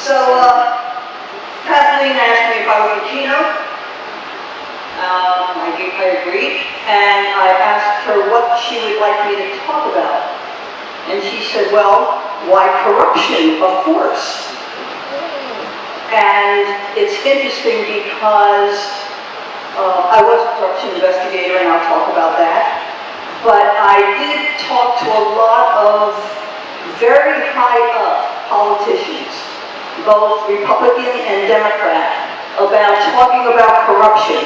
So, Kathleen asked me if I would keynote. I agreed, and I asked her what she would like me to talk about. And she said, well, why corruption, of course. And it's interesting because I was a corruption investigator, and I'll talk about that. But I did talk to a lot of very high up politicians, both Republican and Democrat, about talking about corruption.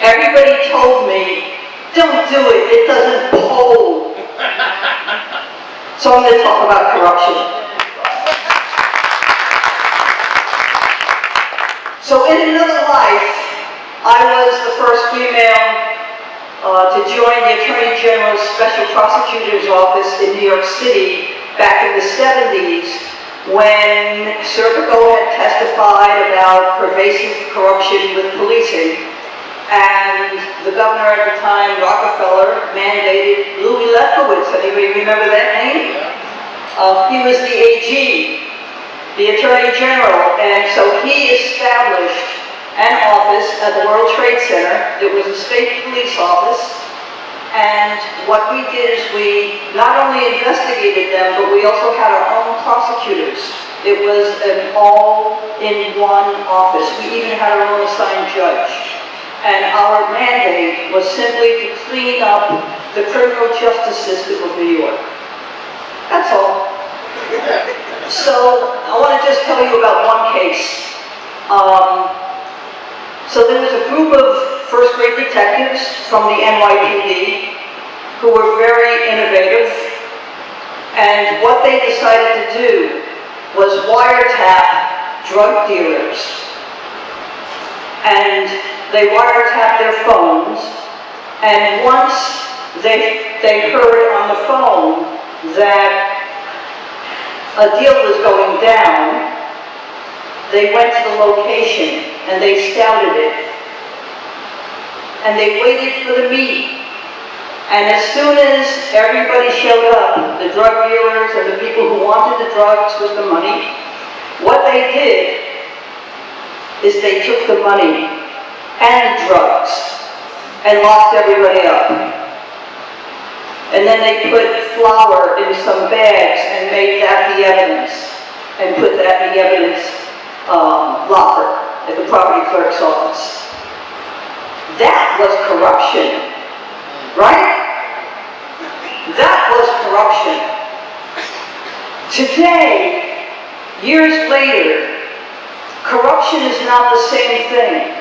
Everybody told me, don't do it, it doesn't poll. So I'm going to talk about corruption. So in another life, I was the first female to join the Attorney General's Special Prosecutor's Office in New York City back in the 70s when Serpico had testified about pervasive corruption with policing. And the governor at the time, Rockefeller, mandated Louis Lefkowitz. Anybody remember that name? He was the AG, the Attorney General, and so he established an office at the World Trade Center. It was a state police office, and what we did is we not only investigated them, but we also had our own prosecutors. It was an all-in-one office. We even had our own assigned judge. And our mandate was simply to clean up the criminal justice system of New York. That's all. So I want to just tell you about one case. So there was a group of first-grade detectives from the NYPD who were very innovative, and what they decided to do was wiretap drug dealers. And they wiretapped their phones, and once they heard on the phone that a deal was going down, they went to the location and they scouted it. And they waited for the meet. And as soon as everybody showed up, the drug dealers and the people who wanted the drugs with the money, what they did is they took the money and drugs and locked everybody up. And then they put flour in some bags and made that the evidence, and put that in the evidence locker at the property clerk's office. That was corruption, right? That was corruption. Today, years later, corruption is not the same thing.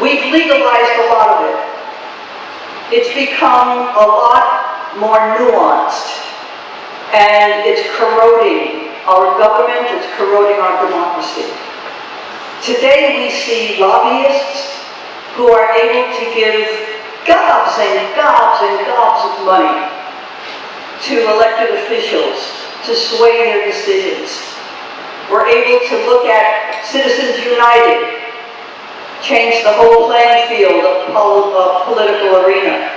We've legalized a lot of it. It's become a lot more nuanced, and it's corroding our government, it's corroding our democracy. Today we see lobbyists who are able to give gobs and gobs and gobs of money to elected officials to sway their decisions. We're able to look at Citizens United, change the whole playing field of the political arena.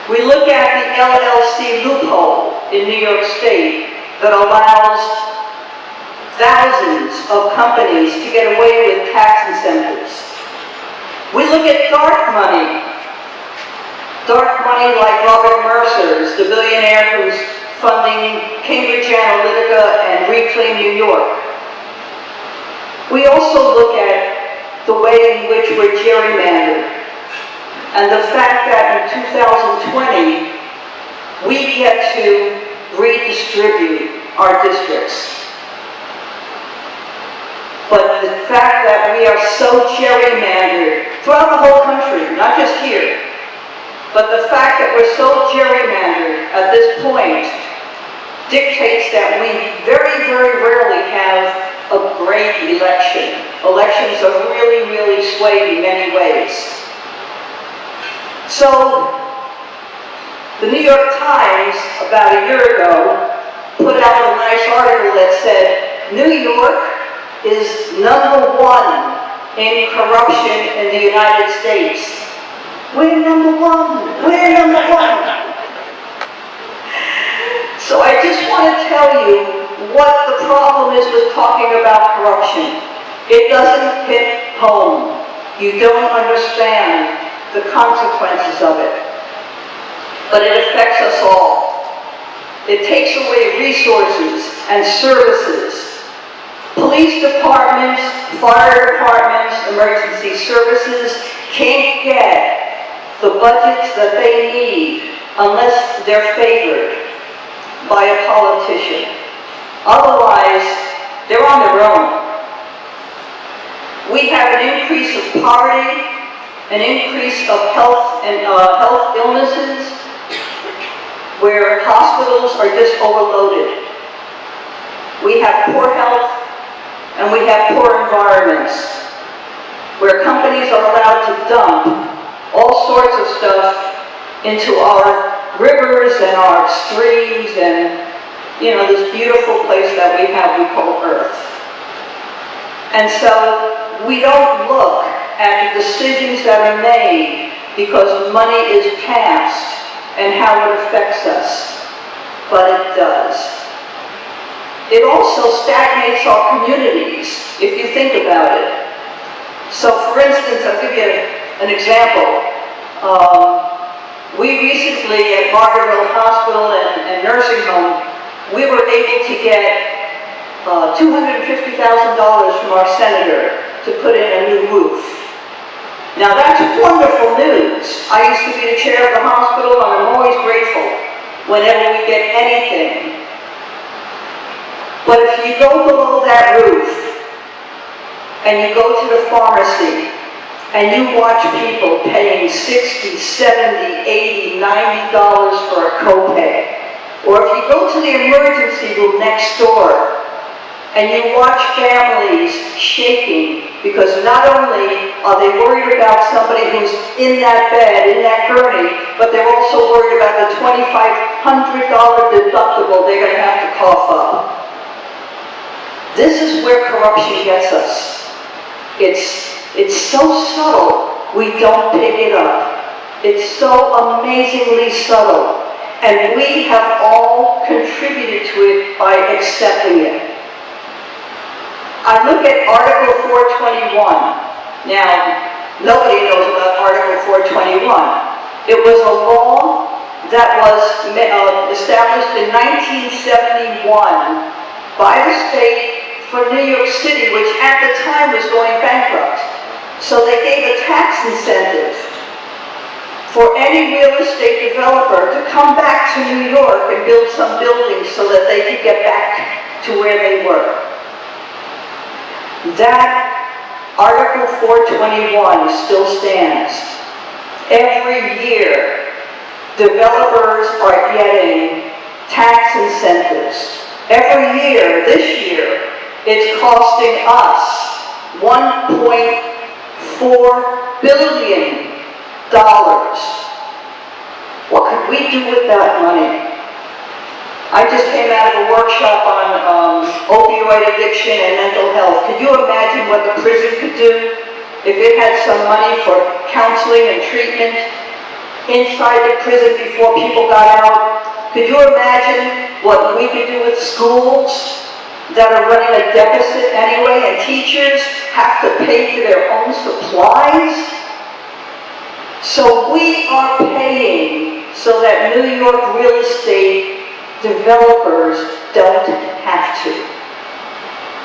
We look at the LLC loophole in New York State that allows thousands of companies to get away with tax incentives. We look at dark money like Robert Mercer's, the billionaire who's funding Cambridge Analytica and Reclaim New York. We also look at the way in which we're gerrymandered, and the fact that in 2020 we get to redistribute our districts. But the fact that we are so gerrymandered throughout the whole country, not just here, but the fact that we're so gerrymandered at this point dictates that we very, very rarely have a great election. Elections are really, really swayed in many ways. So, the New York Times, about a year ago, put out a nice article that said, New York is #1 in corruption in the United States. We're #1. We're #1. So I just want to tell you what the problem is with talking about corruption. It doesn't hit home. You don't understand the consequences of it. But it affects us all. It takes away resources and services. Police departments, fire departments, emergency services can't get the budgets that they need unless they're favored by a politician. Otherwise, they're on their own. We have an increase of poverty, an increase of health illnesses, where hospitals are just overloaded. We have poor health, and we have poor environments, where companies are allowed to dump all sorts of stuff into our rivers and our streams and, you know, this beautiful place that we have we call Earth. And so we don't look at the decisions that are made because money is passed and how it affects us, but it does. It also stagnates our communities, if you think about it. So for instance, I'll give you an example. We recently at Margaretville Hospital and Nursing Home, we were able to get $250,000 from our senator to put in a new roof. Now that's wonderful news. I used to be the chair of the hospital, and I'm always grateful whenever we get anything. But if you go below that roof, and you go to the pharmacy, and you watch people paying $60, $70, $80, $90 for a copay, or if you go to the emergency room next door, and you watch families shaking because not only are they worried about somebody who's in that bed, in that gurney, but they're also worried about the $2,500 deductible they're going to have to cough up. This is where corruption gets us. It's so subtle, we don't pick it up. It's so amazingly subtle. And we have all contributed to it by accepting it. I look at Article 421. Now, nobody knows about Article 421. It was a law that was established in 1971 by the state for New York City, which at the time was going bankrupt. So they gave a tax incentive for any real estate developer to come back to New York and build some buildings so that they could get back to where they were. That Article 421 still stands. Every year, developers are getting tax incentives. Every year, this year, it's costing us $1.4 billion. What could we do with that money? I just came out of a workshop on opioid addiction and mental health. Could you imagine what the prison could do if it had some money for counseling and treatment inside the prison before people got out? Could you imagine what we could do with schools that are running a deficit anyway, and teachers have to pay for their own supplies? So we are paying so that New York real estate developers don't have to.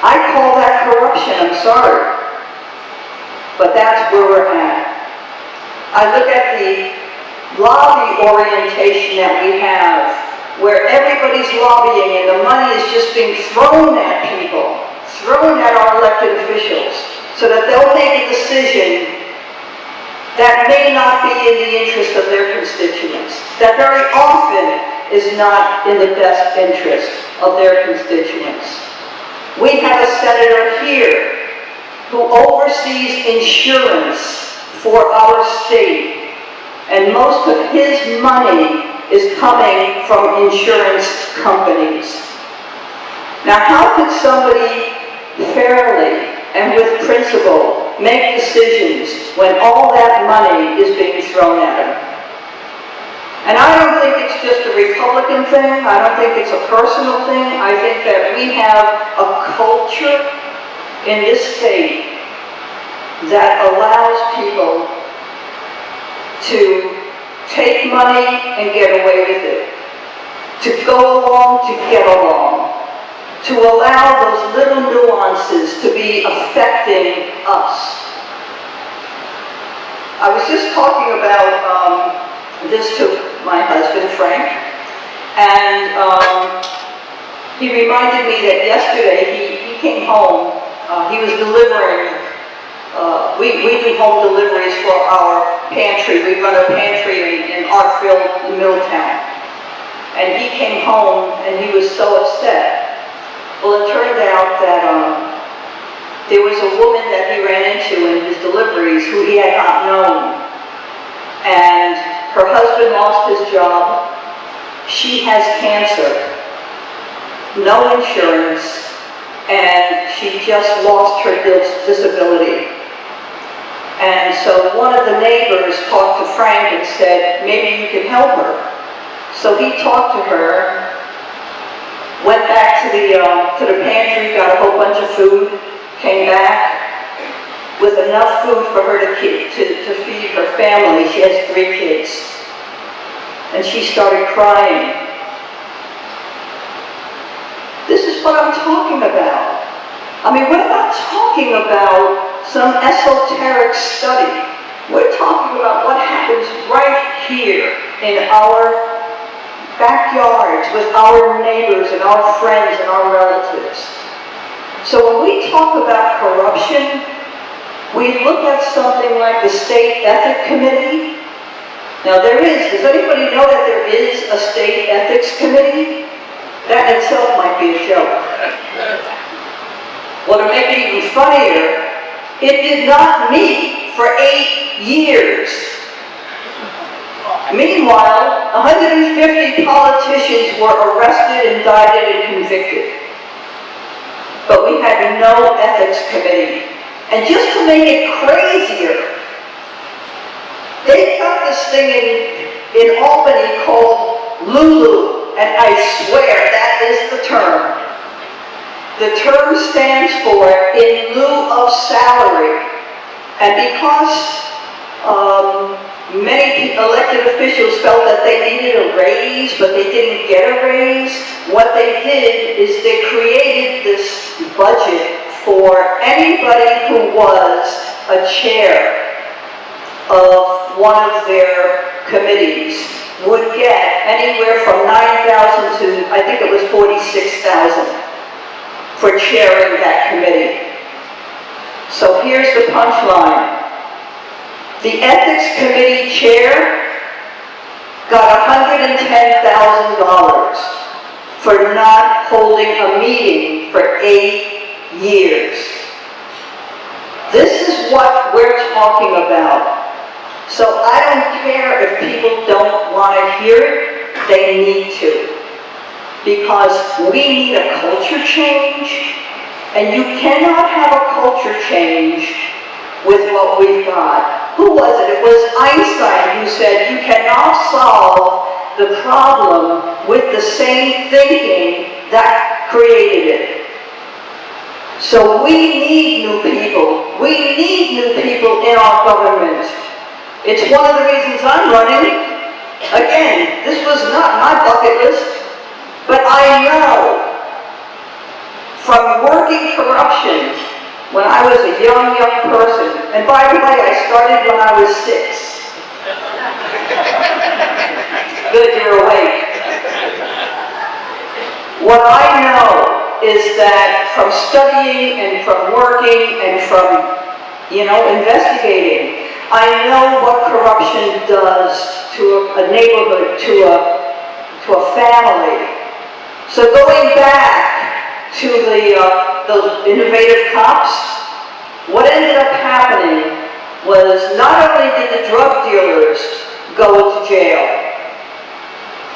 I call that corruption, I'm sorry. But that's where we're at. I look at the lobby orientation that we have, where everybody's lobbying and the money is just being thrown at people, thrown at our elected officials, so that they'll make a decision that may not be in the interest of their constituents, that very often is not in the best interest of their constituents. We have a senator here who oversees insurance for our state, and most of his money is coming from insurance companies. Now, how could somebody fairly and with principle make decisions when all that money is being thrown at them? And I don't think it's just a Republican thing. I don't think it's a personal thing. I think that we have a culture in this state that allows people to take money and get away with it, to go along to get along, to allow those little nuances to be affecting us. I was just talking about this to my husband, Frank, and he reminded me that yesterday he came home. He was delivering, we do home deliveries for our pantry. We run a pantry in Arkville, Middletown. And he came home and he was so upset. Well, it turned out that there was a woman that he ran into in his deliveries who he had not known. And her husband lost his job. She has cancer, no insurance, and she just lost her disability. And so one of the neighbors talked to Frank and said, maybe you can help her. So he talked to her, went back to the pantry, got a whole bunch of food, came back with enough food for her to feed her family. She has 3 kids. And she started crying. This is what I'm talking about. I mean, we're not talking about some esoteric study. We're talking about what happens right here in our backyards with our neighbors and our friends and our relatives. So when we talk about corruption, we look at something like the State Ethics Committee. Now does anybody know that there is a State Ethics Committee? That in itself might be a joke. Well, to make it even funnier, it did not meet for 8 years. Meanwhile, 150 politicians were arrested, indicted, and convicted. But we had no ethics committee. And just to make it crazier, they got this thing in Albany called Lulu, and I swear that is the term. The term stands for in lieu of salary. And because many elected officials felt that they needed a raise, but they didn't get a raise, what they did is they created this budget for anybody who was a chair of one of their committees would get anywhere from $9,000 to, I think it was $46,000 for chairing that committee. So here's the punchline. The Ethics Committee chair got $110,000 for not holding a meeting for 8 years. This is what we're talking about. So I don't care if people don't want to hear it, they need to. Because we need a culture change, and you cannot have a culture change with what we've got. Who was it? It was Einstein who said you cannot solve the problem with the same thinking that created it. So we need new people. We need new people in our government. It's one of the reasons I'm running. Again, this was not my bucket list, but I know from working corruption when I was a young person, and by the way, I started when I was 6. Good, you're awake. What I know is that from studying and from working and from, investigating, I know what corruption does to a neighborhood, to a family. So going back to those innovative cops, what ended up happening was not only did the drug dealers go to jail,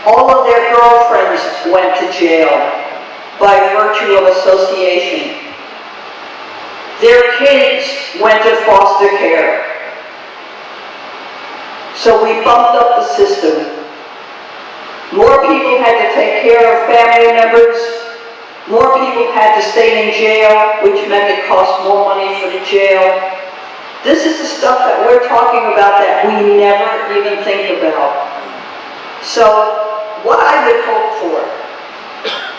all of their girlfriends went to jail by virtue of association. Their kids went to foster care. So we bumped up the system. More people had to take care of family members. More people had to stay in jail, which meant it cost more money for the jail. This is the stuff that we're talking about that we never even think about. So, what I would hope for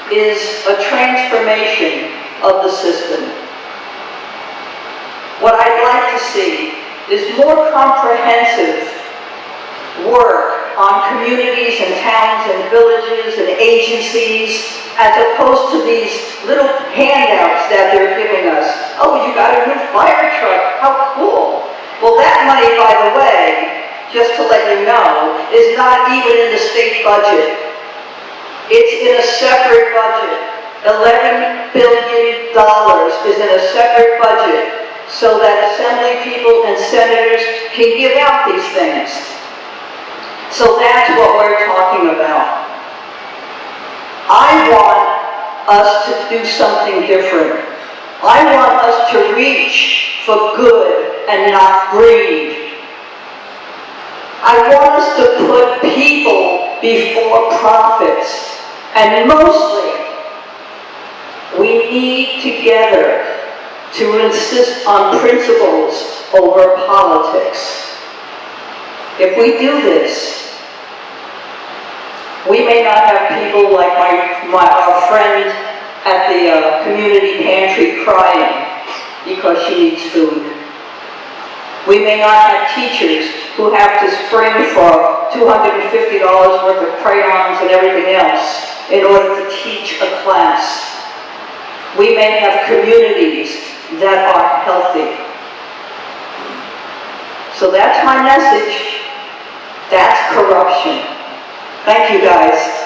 is a transformation of the system. What I'd like to see is more comprehensive work on communities and towns and villages and agencies, as opposed to these little handouts that they're giving us. Oh, you got a new fire truck, how cool. Well, that money, by the way, just to let you know, is not even in the state budget. It's in a separate budget. $11 billion is in a separate budget so that assembly people and senators can give out these things. So that's what we're talking about. I want us to do something different. I want us to reach for good and not greed. I want us to put people before profits. And mostly, we need together to insist on principles over politics. If we do this, we may not have people like our friend at the community pantry crying because she needs food. We may not have teachers who have to spring for $250 worth of crayons and everything else in order to teach a class. We may have communities that are healthy. So that's my message. That's corruption. Thank you, guys.